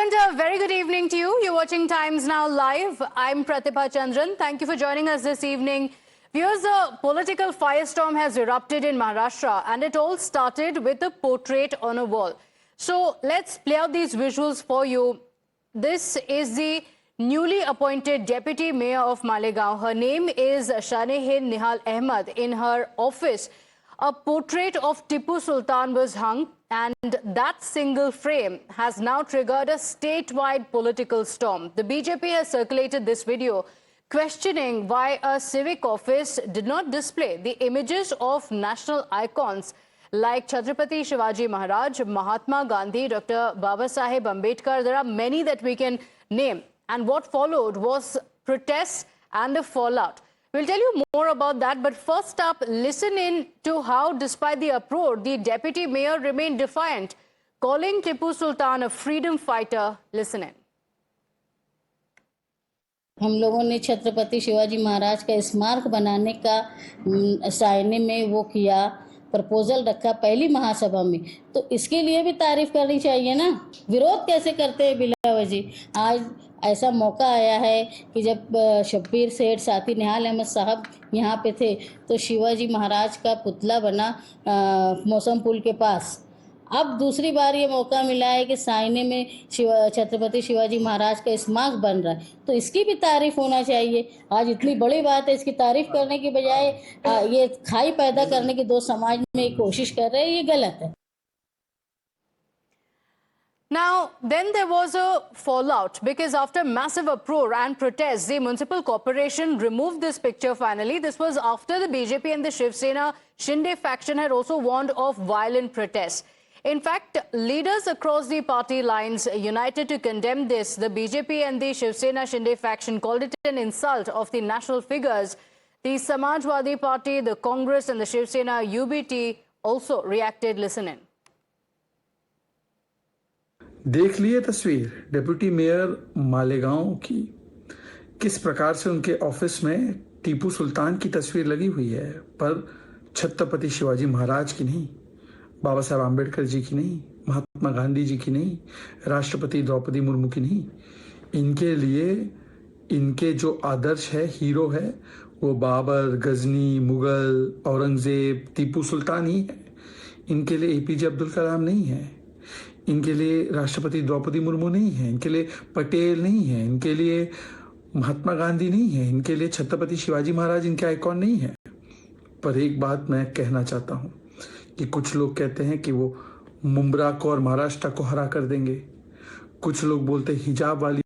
And a very good evening to you. You're watching Times Now Live. I'm Pratibha Chandran. Thank you for joining us this evening. Viewers, a political firestorm has erupted in Maharashtra, and it all started with a portrait on a wall. So let's play out these visuals for you. This is the newly appointed Deputy Mayor of Malegaon. Her name is Shanehin Nihal Ahmed. In her office, a portrait of Tipu Sultan was hung, and that single frame has now triggered a statewide political storm. The BJP has circulated this video questioning why a civic office did not display the images of national icons like Chhatrapati Shivaji Maharaj, Mahatma Gandhi, Dr. Babasaheb Ambedkar. There are many that we can name. And what followed was protests and a fallout. We'll tell you more about that, but first up, listen in to how, despite the uproar, the deputy mayor remained defiant, calling Tipu Sultan a freedom fighter. Listen in. हम लोगों ने छत्रपति शिवाजी महाराज का स्मारक बनाने का साइने में वो किया, प्रपोजल रखा पहली महासभा में, तो इसके लिए भी तारीफ करनी चाहिए ना। विरोध कैसे करते हैं बिला वजह? आज ऐसा मौका आया है कि जब शब्बीर सेठ साथी निहाल अहमद साहब यहाँ पे थे तो शिवाजी महाराज का पुतला बना मौसम पुल के पास। अब दूसरी बार ये मौका मिला है कि साइने में छत्रपति शिवाजी महाराज का स्मारक बन रहा है, तो इसकी भी तारीफ होना चाहिए। आज इतनी बड़ी बात है, इसकी तारीफ करने की बजाय ये खाई पैदा करने की दो समाज में कोशिश कर रहे हैं, ये गलत है। Now, then there was a fallout because after massive uproar and protests, the municipal corporation removed this picture finally. This was after the BJP and the Shiv Sena Shinde faction had also warned of violent protests. In fact, leaders across the party lines united to condemn this. The BJP and the Shiv Sena Shinde faction called it an insult of the national figures. The Samajwadi Party, the Congress and the Shiv Sena UBT also reacted. Listen in. देख लिए तस्वीर deputy mayor Malegaon की, किस प्रकार से उनके office में टीपू सुल्तान की तस्वीर लगी हुई है, पर छत्रपति शिवाजी महाराज की नहीं, बाबा साहब आम्बेडकर जी की नहीं, महात्मा गांधी जी की नहीं, राष्ट्रपति द्रौपदी मुर्मू की नहीं। इनके लिए इनके जो आदर्श है, हीरो है, वो बाबर, गजनी, मुगल, औरंगजेब, टीपू सुल्तान ही है। इनके लिए एपीजे अब्दुल कलाम नहीं है, इनके लिए राष्ट्रपति द्रौपदी मुर्मू नहीं है, इनके लिए पटेल नहीं है, इनके लिए महात्मा गांधी नहीं है, इनके लिए छत्रपति शिवाजी महाराज इनके आइकॉन नहीं है। पर एक बात मैं कहना चाहता हूं कि कुछ लोग कहते हैं कि वो मुंब्रा को और महाराष्ट्र को हरा कर देंगे, कुछ लोग बोलते हिजाब वाली।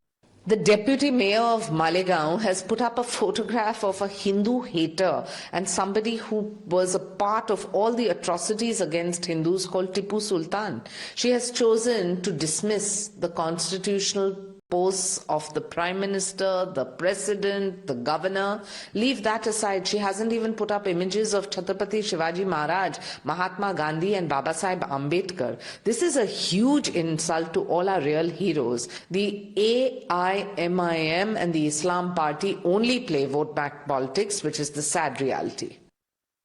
The deputy mayor of Malegaon has put up a photograph of a Hindu hater and somebody who was a part of all the atrocities against Hindus called Tipu Sultan. She has chosen to dismiss the constitutional posts of the Prime Minister, the President, the Governor. Leave that aside. She hasn't even put up images of Chhatrapati Shivaji Maharaj, Mahatma Gandhi and Babasaheb Ambedkar. This is a huge insult to all our real heroes. The AIMIM and the Islam Party only play vote back politics, which is the sad reality.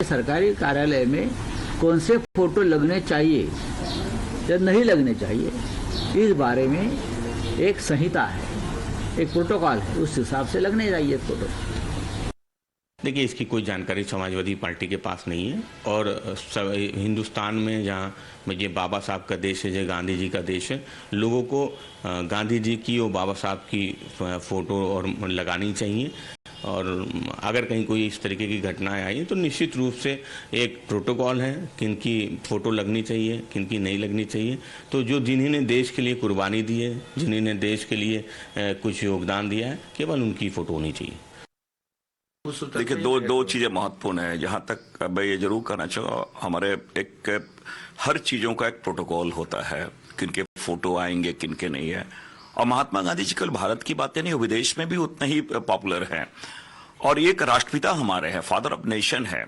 सरकारी कार्यालय में कौन से photo लगने चाहिए या नहीं लगने चाहिए, इस बारे में एक संहिता है, एक प्रोटोकॉल है, उस हिसाब से लगने चाहिए फोटो। देखिए, इसकी कोई जानकारी समाजवादी पार्टी के पास नहीं है और हिंदुस्तान में जहाँ ये बाबा साहब का देश है, जो गांधी जी का देश है, लोगों को गांधी जी की और बाबा साहब की फोटो और लगानी चाहिए। और अगर कहीं कोई इस तरीके की घटनाएं आई तो निश्चित रूप से एक प्रोटोकॉल है, किनकी फ़ोटो लगनी चाहिए, किनकी नहीं लगनी चाहिए। तो जो जिन्होंने देश के लिए कुर्बानी दी है, जिन्होंने देश के लिए कुछ योगदान दिया है, केवल उनकी फ़ोटो होनी चाहिए। देखिए, दो चीज़ें महत्वपूर्ण है। जहाँ तक मैं ये जरूर कहना चाहूँगा, हमारे एक हर चीज़ों का एक प्रोटोकॉल होता है, किनके फ़ोटो आएंगे, किनके नहीं है। और महात्मा गांधी जी केवल भारत की बातें नहीं, विदेश में भी उतने ही पॉपुलर हैं और एक राष्ट्रपिता हमारे हैं, फादर ऑफ नेशन है।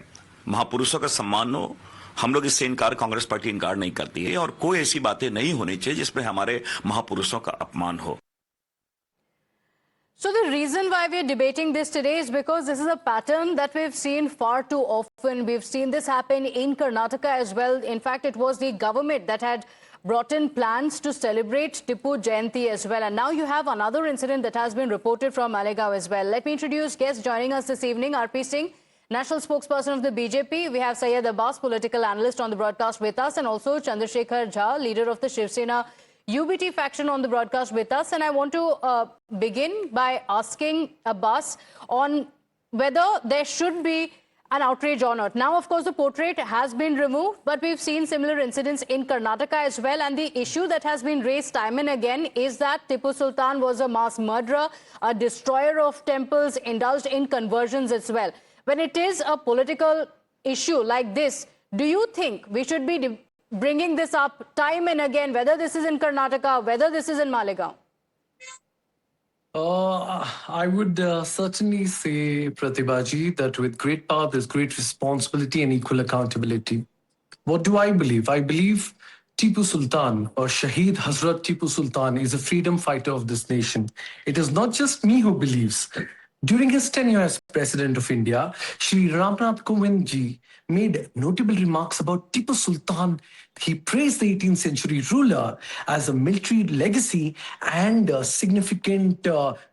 महापुरुषों का सम्मान हो, हम लोग इससे इनकार, कांग्रेस पार्टी इनकार नहीं करती है और कोई ऐसी बातें नहीं होनी चाहिए जिसमें हमारे महापुरुषों का अपमान हो। So the reason why we're debating this today is because this is a pattern that we've seen far too often. We've seen this happen in Karnataka as well. In fact, it was the government that had brought in plans to celebrate Tipu Jayanti as well. And now you have another incident that has been reported from Malegaon as well. Let me introduce guests joining us this evening. RP Singh, National Spokesperson of the BJP. We have Syed Abbas, political analyst on the broadcast with us, and also Chandrasekhar Jha, leader of the Shiv Sena UBT faction on the broadcast with us. And I want to begin by asking Abbas on whether there should be an outrage or not. Now, of course, the portrait has been removed, but we've seen similar incidents in Karnataka as well. And the issue that has been raised time and again is that Tipu Sultan was a mass murderer, a destroyer of temples, indulged in conversions as well. When it is a political issue like this, do you think we should be bringing this up time and again, whether this is in Karnataka, whether this is in Malegaon? I would certainly say, Pratibha ji, that with great power, there's great responsibility and equal accountability. What do I believe? I believe Tipu Sultan, or Shaheed Hazrat Tipu Sultan, is a freedom fighter of this nation. It is not just me who believes. During his tenure as President of India, Shri Ramnath Kovind ji made notable remarks about Tipu Sultan. He praised the 18th century ruler as a military legacy and a significant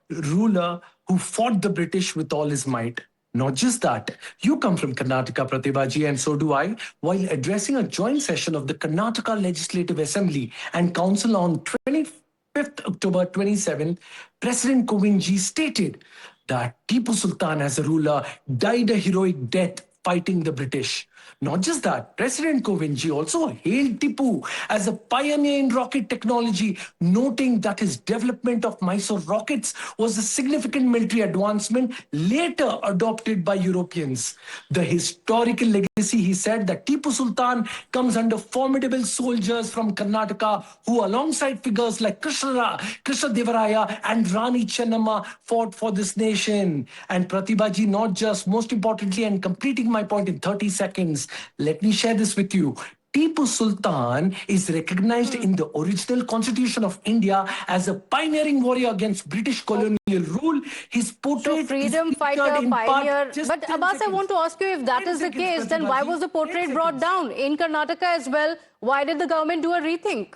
ruler who fought the British with all his might. Not just that, you come from Karnataka, Pratibha ji, and so do I. While addressing a joint session of the Karnataka Legislative Assembly and Council on 25th October 27, President Kovind ji stated that Tipu Sultan as a ruler died a heroic death fighting the British. Not just that, President Kovind ji also hailed Tipu as a pioneer in rocket technology, noting that his development of Mysore rockets was a significant military advancement later adopted by Europeans. The historical legacy, he said, that Tipu Sultan comes under formidable soldiers from Karnataka who, alongside figures like Krishnadevaraya and Rani Chennamma, fought for this nation. And Pratibha ji, not just, most importantly, and completing my point in 30 seconds, let me share this with you. Tipu Sultan is recognized in the original Constitution of India as a pioneering warrior against British colonial rule. His portrait So freedom fighter, pioneer. But Abbas, I want to ask you, if that is the case, then why was the portrait brought down in Karnataka as well? Why did the government do a rethink?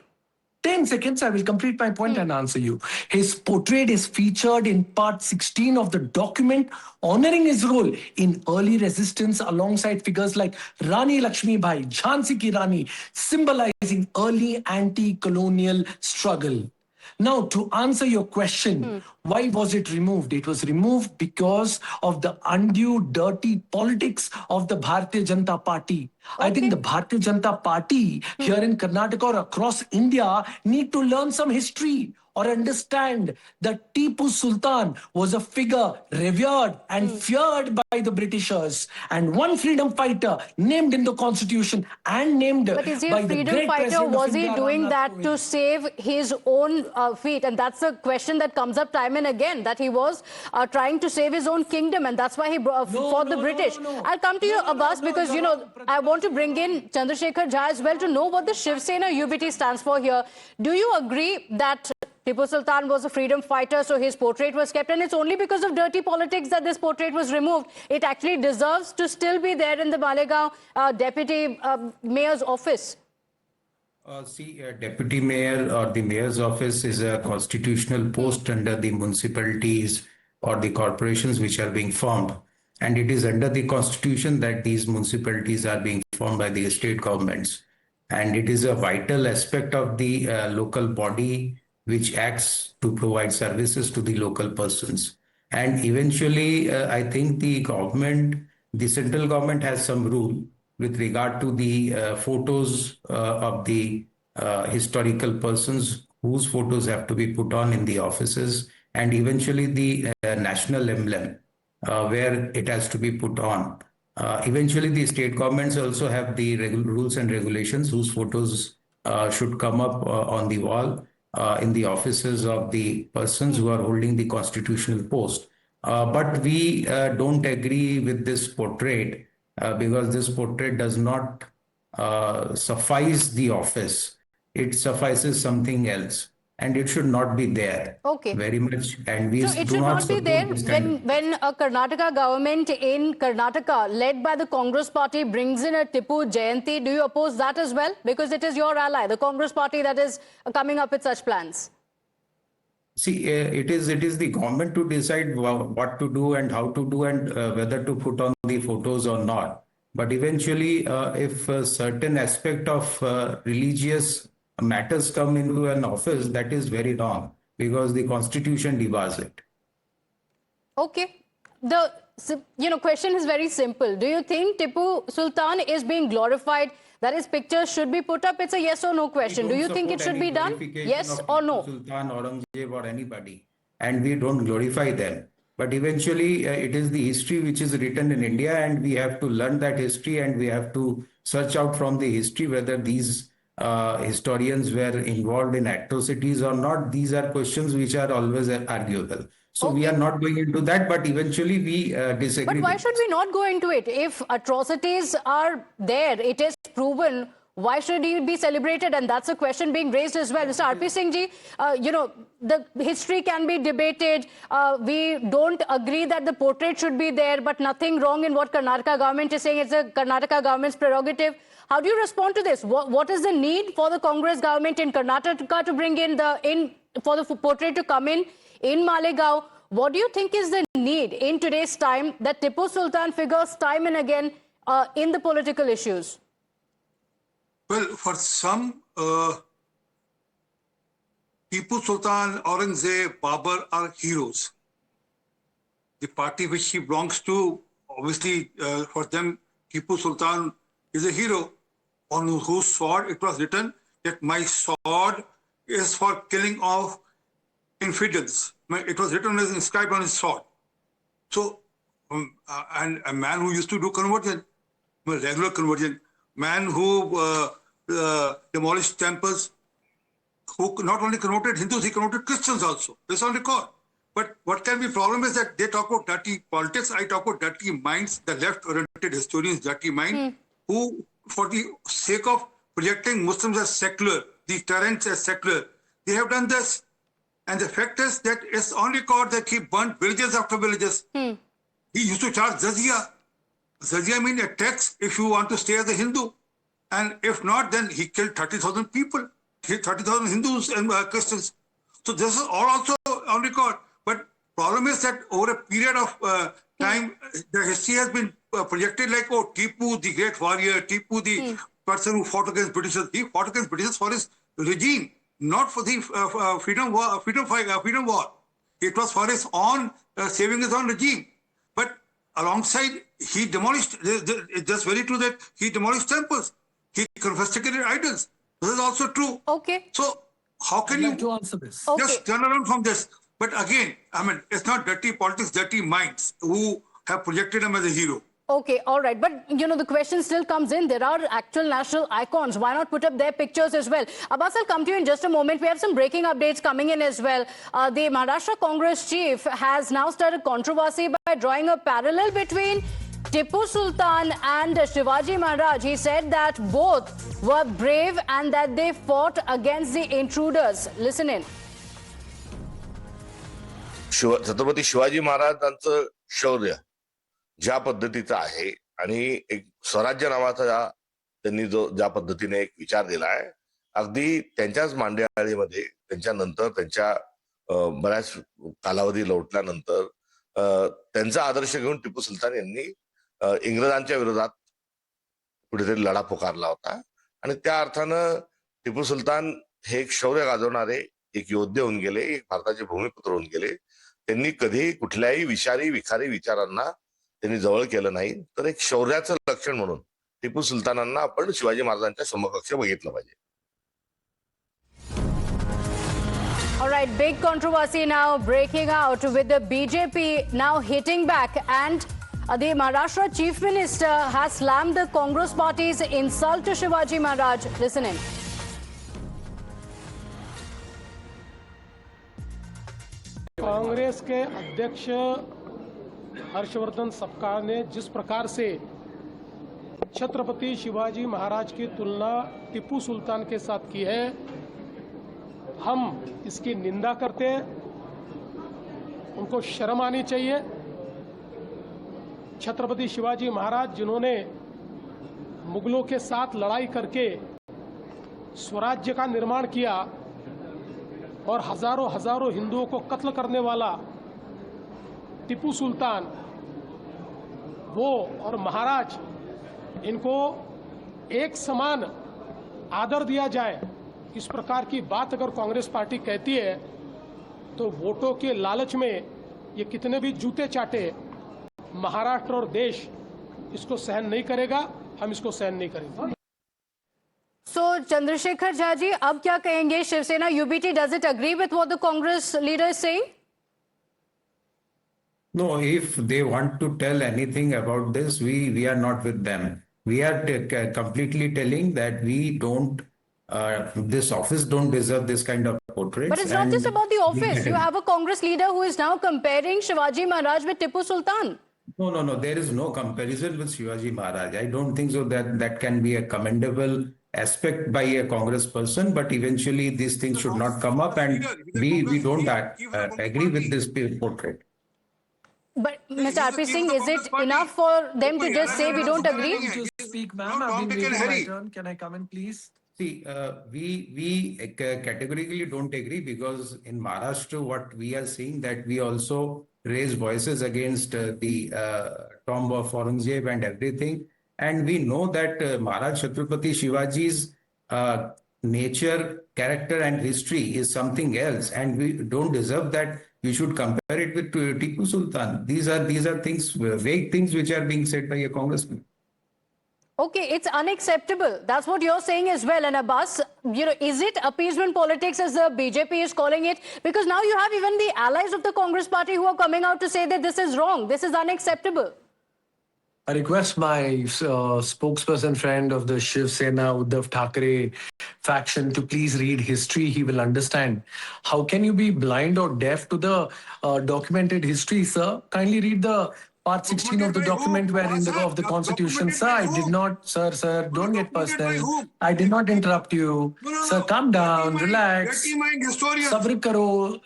10 seconds, I will complete my point and answer you. His portrait is featured in part 16 of the document, honoring his role in early resistance alongside figures like Rani Lakshmi Bai, Jhansi Ki Rani, symbolizing early anti-colonial struggle. Now, to answer your question, why was it removed? It was removed because of the undue dirty politics of the Bharatiya Janata Party. I think the Bharatiya Janata Party here in Karnataka or across India need to learn some history or understand that Tipu Sultan was a figure revered and feared by the Britishers, and one freedom fighter named in the Constitution and named But is he by a the freedom great fighter? President of Was he India, doing Ramnath that Kovind. to save his own feet? And that's a question that comes up time and again, that he was trying to save his own kingdom, and that's why he fought the British. I'll come to you, Abbas, because, you know, I want to bring in Chandrasekhar Jha as well to know what the Shiv Sena UBT stands for here. Do you agree that Tipu Sultan was a freedom fighter, so his portrait was kept, and it's only because of dirty politics that this portrait was removed? It actually deserves to still be there in the Malegaon deputy mayor's office. Deputy mayor or the mayor's office is a constitutional post under the municipalities or the corporations which are being formed. And it is under the constitution that these municipalities are being formed by the state governments. And it is a vital aspect of the local body which acts to provide services to the local persons. And eventually, I think the central government has some rule with regard to the photos of the historical persons whose photos have to be put on in the offices, and eventually the national emblem where it has to be put on. Eventually, the state governments also have the rules and regulations whose photos should come up on the wall in the offices of the persons who are holding the constitutional post. But we don't agree with this portrait because this portrait does not suffice the office. It suffices something else. and it should not be there. Okay. Very much, and we So it do should not be support there this kind of- when a Karnataka government in Karnataka led by the Congress party brings in a Tipu Jayanti. Do you oppose that as well? Because it is your ally, the Congress party, that is coming up with such plans. See, it is the government to decide what to do and how to do and whether to put on the photos or not. But eventually, if a certain aspect of religious matters come into an office, that is very wrong because the constitution debars it. Okay. The question is very simple. Do you think Tipu Sultan is being glorified? That his pictures should be put up? It's a yes or no question. Do you think it should be done? Yes or no? Sultan, Aurangzeb or anybody. And we don't glorify them. But eventually, it is the history which is written in India, and we have to learn that history, and we have to search out from the history whether these historians were involved in atrocities or not. These are questions which are always arguable. So we are not going into that, but eventually we disagree. But why should we not go into it? If atrocities are there, it is proven, why should it be celebrated? And that's a question being raised as well. Mr. R.P. Singh ji, the history can be debated. We don't agree that the portrait should be there, but nothing wrong in what Karnataka government is saying. It's a Karnataka government's prerogative. How do you respond to this? What is the need for the Congress government in Karnataka to bring for the portrait to come in Malegaon? What do you think is the need in today's time that Tipu Sultan figures time and again in the political issues? Well, for some, Tipu Sultan, Aurangzeb, Babur are heroes. The party which he belongs to, obviously, for them, Tipu Sultan is a hero on whose sword it was written that my sword is for killing of infidels. It was written as inscribed on his sword. So, and a man who used to do conversion, regular conversion, man who demolished temples, who not only converted Hindus, he converted Christians also. This on record. But what can be problem is that they talk about dirty politics. I talk about dirty minds, the left-oriented historians' dirty mind, who, for the sake of projecting Muslims as secular, the Terrans as secular, they have done this. And the fact is that it's on record that he burnt villages after villages. He used to charge jizya. Jizya means a tax if you want to stay as a Hindu. And if not, then he killed 30,000 people. 30,000 Hindus and Christians. So this is all also on record. But problem is that over a period of time, the history has been projected like, oh, Tipu, the great warrior, Tipu, the person who fought against Britishers. He fought against Britishers for his regime, not for the freedom war. It was for his own saving his own regime. But alongside, he demolished. It's very true that he demolished temples. He confiscated idols. This is also true. Okay. So how can you to answer this? just turn around from this? But again, I mean, it's not dirty politics, dirty minds who have projected him as a hero. Okay, all right. But, the question still comes in. There are actual national icons. Why not put up their pictures as well? Abbas, I'll come to you in just a moment. We have some breaking updates coming in as well. The Maharashtra Congress chief has now started controversy by drawing a parallel between Tipu Sultan and Shivaji Maharaj. He said that both were brave and that they fought against the intruders. Listen in. Chhatrapati Shivaji महाराजांचं शौर्य ज्या पद्धतीचं आहे आणि एक स्वराज्य नावाचा त्यांनी ज्या पद्धतीने एक विचार दिला आहे, अगदी त्यांच्याच मांडियाळीमध्ये त्यांच्यानंतर त्यांच्या बऱ्याच कालावधी लोटल्यानंतर त्यांचा आदर्श घेऊन टिपू सुलतान यांनी इंग्रजांच्या विरोधात कुठेतरी लढा पुकारला होता. आणि त्या अर्थानं टिपू सुलतान हे एक शौर्य गाजवणारे एक योद्धे होऊन गेले, एक भारताचे भूमिपुत्र होऊन गेले. त्यांनी कधी कुठल्याही विषारी विखारी विचारांना त्यांनी जवळ केलं नाही. तर एक शौर्याचं लक्षण म्हणून टिपू सुलतानांना आपण शिवाजी महाराजांच्या समकक्ष बघितलं पाहिजे. All right, big controversy now breaking out with the BJP now hitting back, and the Maharashtra Chief Minister has slammed the Congress party's insult to Shivaji Maharaj. Listen in. Congress के अध्यक्ष हर्षवर्धन सपकाळ ने जिस प्रकार से छत्रपति शिवाजी महाराज की तुलना टिप्पू सुल्तान के साथ की है, हम इसकी निंदा करते हैं। उनको शर्म आनी चाहिए। छत्रपति शिवाजी महाराज जिन्होंने मुगलों के साथ लड़ाई करके स्वराज्य का निर्माण किया और हजारों हजारों हिंदुओं को कत्ल करने वाला टीपू सुल्तान, वो और महाराज, इनको एक समान आदर दिया जाए, इस प्रकार की बात अगर कांग्रेस पार्टी कहती है तो वोटों के लालच में ये कितने भी जूते चाटे, महाराष्ट्र और देश इसको सहन नहीं करेगा। हम इसको सहन नहीं करेंगे। So, Chandrasekhar Jha ji, अब क्या कहेंगे? Shiv Sena UBT, does it agree with what the Congress leader is saying? No, if they want to tell anything about this, we are not with them. We are completely telling that we don't, this office don't deserve this kind of portraits. But it's not just about the office. You have a Congress leader who is now comparing Shivaji Maharaj with Tipu Sultan. No. There is no comparison with Shivaji Maharaj. I don't think so that can be a commendable aspect by a Congress person, but eventually these things should not come up, and we don't agree with this portrait. But Mr. RP Singh, is it enough for them to just say we don't agree? To speak, ma'am. I've been waiting my turn. Can I come in, please? See, we categorically don't agree, because in Maharashtra, what we are seeing, that we also raise voices against the tomb of Aurangzeb and everything. And we know that Maharaj Chhatrapati Shivaji's nature, character and history is something else. And we don't deserve that we should compare it with Tipu Sultan. These are things, vague things which are being said by a congressman. Okay, it's unacceptable. That's what you're saying as well. And Abbas, is it appeasement politics as the BJP is calling it? Because now you have even the allies of the Congress party who are coming out to say that this is wrong. This is unacceptable. I request my spokesperson friend of the Shiv Sena, Uddhav Thackeray faction, to please read history. He will understand. How can you be blind or deaf to the documented history, sir? Kindly read the part 16 of the document of the Constitution. Sir, I did not, sir, don't get personal. I did not interrupt you. Sir, calm down, relax. Sabr karo.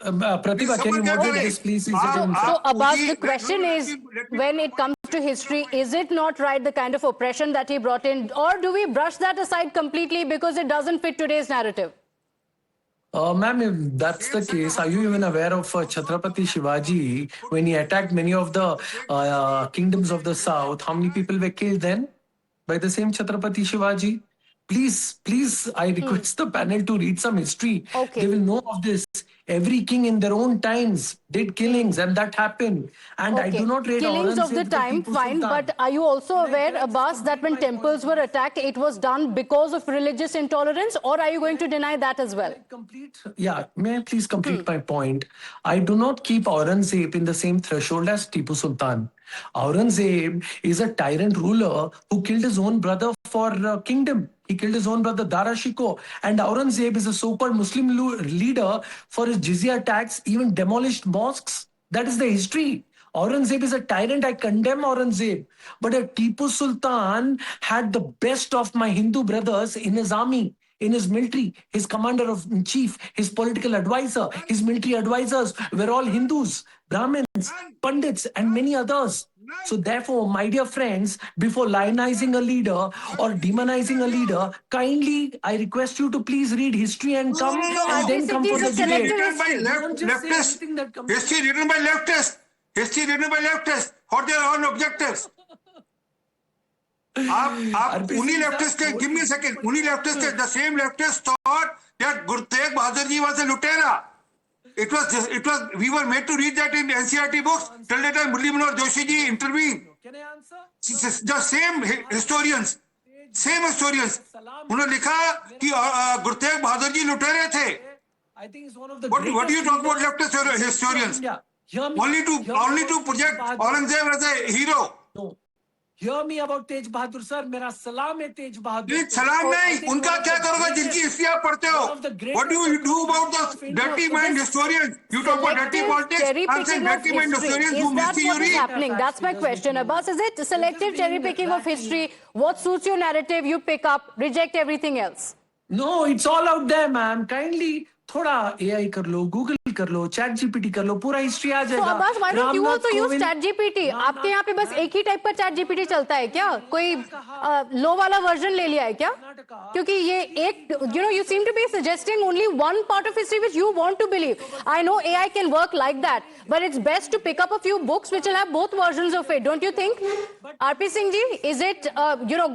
Pratibha, can you moderate this, please? So, Abbas, the question is, when it comes to history, is it not right, the kind of oppression that he brought in, or do we brush that aside completely because it doesn't fit today's narrative? Ma'am, if that's the case, are you even aware of Chhatrapati Shivaji, when he attacked many of the kingdoms of the south? How many people were killed then by the same Chhatrapati Shivaji? Please, I request the panel to read some history. Okay. They will know of this. Every king in their own times did killings, and that happened. And I do not rate killings of the Aurangzeb time, Tipu fine. Sultan. But are you also aware, Abbas, that when temples were attacked, it was done because of religious intolerance, or are you going to deny that as well? May I please complete my point? I do not keep Aurangzeb in the same threshold as Tipu Sultan. Aurangzeb is a tyrant ruler who killed his own brother for kingdom. He killed his own brother Dara Shikoh. And Aurangzeb is a so-called Muslim leader for his jizya tax, even demolished mosques. That is the history. Aurangzeb is a tyrant. I condemn Aurangzeb. But Tipu Sultan had the best of my Hindu brothers in his army, in his military, his commander-in-chief, his political advisor, his military advisors were all Hindus, Brahmins, Pandits, and many others. So therefore, my dear friends, before lionizing a leader or demonizing a leader, kindly, I request you to please read history and come and then come for the debate. History written by leftists. History written by leftists for their own objectives. आप उन्हीं leftist के, give me a second, उन्हीं leftist के, the same leftists thought that Guru Tegh Bahadur Ji was a lutera. It was, we were made to read that in NCERT books till the time Murli Manohar Joshi ji intervened. Can I answer? The same historians, उन्होंने लिखा कि Guru Tegh Bahadur Ji lutere थे. I think it's one of the What do you talk about leftist historians? Only to project Aurangzeb as a hero. No. Hear me about Tej Bahadur, sir. मेरा सलाम है Tej Bahadur. सलाम नहीं, उनका क्या करोगे जिनकी हिस्ट्री आप पढ़ते हो? What do you do about the dirty mind historians? You talk about dirty politics. I'm saying dirty mind historians who Is that misty what you is read. happening? That's my question. Abbas, is it selective cherry picking of history? What suits your narrative, you pick up, reject everything else? No, it's all out there, ma'am. Kindly थोड़ा AI कर लो, Google कर लो, chat GPT कर लो, पूरा history आ So जाएगा। Abbas, why don't you Ramnath also use Kovind- ChatGPT? आपके यहाँ पे बस एक ही टाइप का ChatGPT चलता है क्या? कोई लो वाला वर्जन ले लिया है क्या? क्योंकि ये एक, you seem to be suggesting only one part of history which you want to believe. I know AI can work like that, but it's best to pick up a few books which will have both versions of it, don't you think? RP Singh ji, is it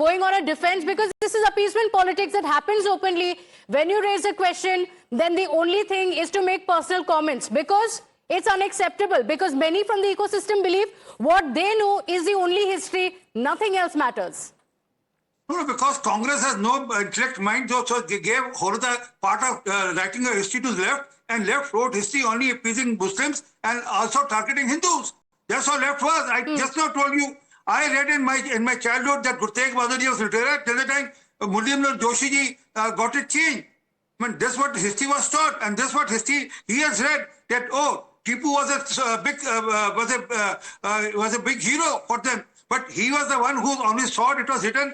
going on a defense, because this is appeasement politics that happens openly. When you raise a question, then the only thing is to make personal comments, because it's unacceptable, because many from the ecosystem believe what they know is the only history, nothing else matters. No, because Congress has no intellect mind, so they gave whole of the part of writing a history to the left, and left wrote history only appeasing Muslims and also targeting Hindus. That's how left was. I just now told you. I read in my childhood that Guru Tegh Bahadur Ji was literate till the time Mullimlal Joshi Ji got it changed. I mean, that's what history was taught, and that's what history he has read. That Tipu was a big hero for them, but he was the one who on his sword it was written,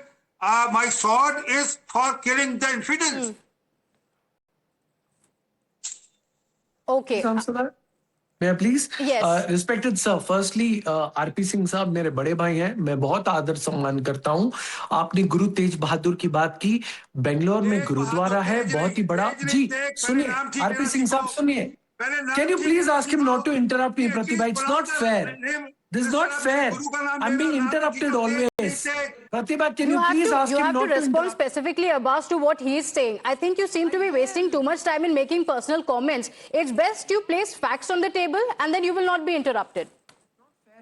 "My sword is for killing the infidels." Okay. Answer that? May I please? Yes. Respected sir, firstly, RP Singh साहब मेरे बड़े भाई हैं, मैं बहुत आदर सम्मान करता हूं। आपने गुरु तेज बहादुर की बात की, बेंगलोर में गुरुद्वारा है, बहुत ही बड़ा। जी सुनिए, RP सिंह साहब सुनिए। Can you please ask him not to interrupt me, Pratibha? It's not fair. This is not fair. I'm being interrupted always. Pratibha, can you please ask him not to respond interrupt? specifically, Abbas, to what he is saying. I think you seem to be wasting too much time in making personal comments. It's best you place facts on the table, and then you will not be interrupted.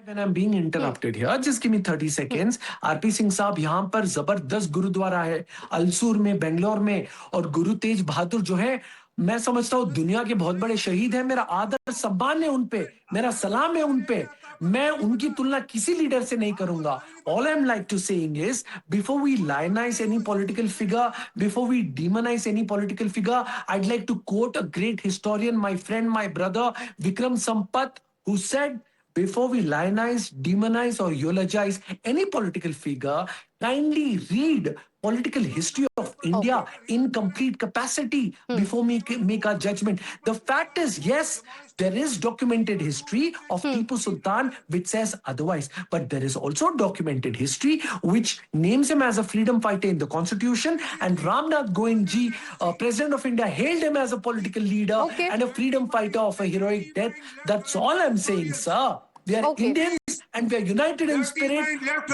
When I'm being interrupted here, just give me 30 seconds. RP Singh साहब यहाँ पर जबरदस्त गुरुद्वारा है, अलसूर में, बेंगलोर में, और गुरु तेज बहादुर जो है, मैं समझता हूँ दुनिया के बहुत बड़े शहीद हैं। मेरा आदर सम्मान है उन पे, मेरा सलाम है उन पे। मैं उनकी तुलना किसी लीडर से नहीं करूंगा। All I'm like to saying is, before we lionize any political figure, before we demonize any political figure, I'd like to quote a great historian, my friend, my brother, Vikram Sampath, who said, before we lionize, demonize, or eulogize any political figure, kindly read political history of India in complete capacity before make our judgment. The fact is, yes, there is documented history of Tipu Sultan which says otherwise, but there is also documented history which names him as a freedom fighter in the constitution, and Ramnath Govind ji, President of India, hailed him as a political leader and a freedom fighter of a heroic death. That's all I'm saying, sir. We are Indians and we are united in spirit.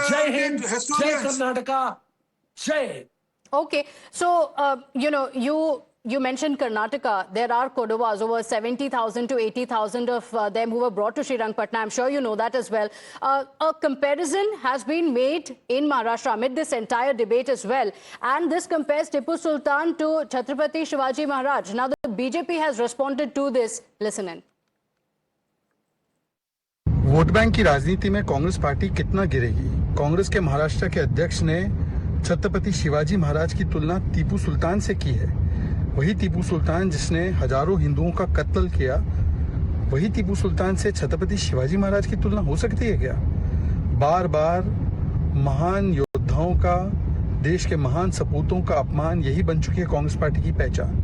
Jai Hind, Jai Karnataka, Jai. Okay, so, you mentioned Karnataka. There are Kodavas, over 70,000 to 80,000 of them who were brought to Srirangpatna. I'm sure you know that as well. A comparison has been made in Maharashtra amid this entire debate as well. And this compares Tipu Sultan to Chhatrapati Shivaji Maharaj. Now, the BJP has responded to this. Listen in. Vote bank की राजनीति में Congress party कितना गिरेगी? कांग्रेस के महाराष्ट्र के अध्यक्ष ने छत्रपति शिवाजी महाराज की तुलना टीपू सुल्तान से की है। वही टीपू सुल्तान जिसने हजारों हिंदुओं का कत्ल किया, वही टीपू सुल्तान से छत्रपति शिवाजी महाराज की तुलना हो सकती है क्या? बार बार महान योद्धाओं का, देश के महान सपूतों का अपमान यही बन चुकी है कांग्रेस पार्टी की पहचान।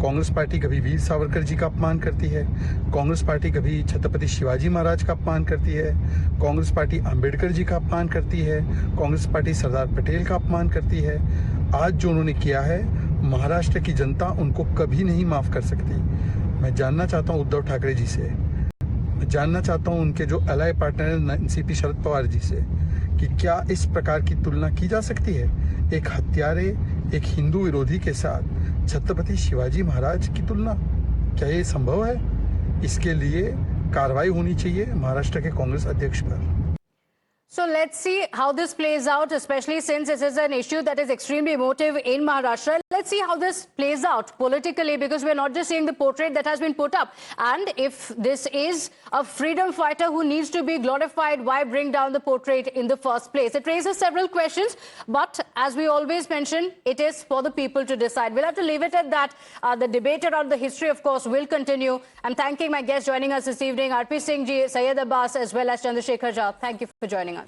कांग्रेस पार्टी कभी वीर सावरकर जी का अपमान करती है, कांग्रेस पार्टी कभी छत्रपति शिवाजी महाराज का अपमान करती है, कांग्रेस पार्टी अंबेडकर जी का अपमान करती है, कांग्रेस पार्टी सरदार पटेल का अपमान करती है। आज जो उन्होंने किया है, महाराष्ट्र की जनता उनको कभी नहीं माफ कर सकती। मैं जानना चाहता हूं उद्धव ठाकरे जी से, मैं जानना चाहता हूं उनके जो अलाय पार्टनर एनसीपी शरद पवार जी से, कि क्या इस प्रकार की तुलना की जा सकती है? एक हत्यारे, एक हिंदू विरोधी के साथ छत्रपति शिवाजी महाराज की तुलना, क्या ये संभव है? इसके लिए कार्रवाई होनी चाहिए महाराष्ट्र के कांग्रेस अध्यक्ष पर। So let's see how this plays out, especially since this is an issue that is extremely emotive in Maharashtra. Let's see how this plays out politically, because we're not just seeing the portrait that has been put up. And if this is a freedom fighter who needs to be glorified, why bring down the portrait in the first place? It raises several questions, but as we always mention, it is for the people to decide. We'll have to leave it at that. The debate around the history, of course, will continue. I'm thanking my guests joining us this evening, RP Singh ji, Syed Abbas, as well as Chandrasekhar Jha. Thank you for joining us.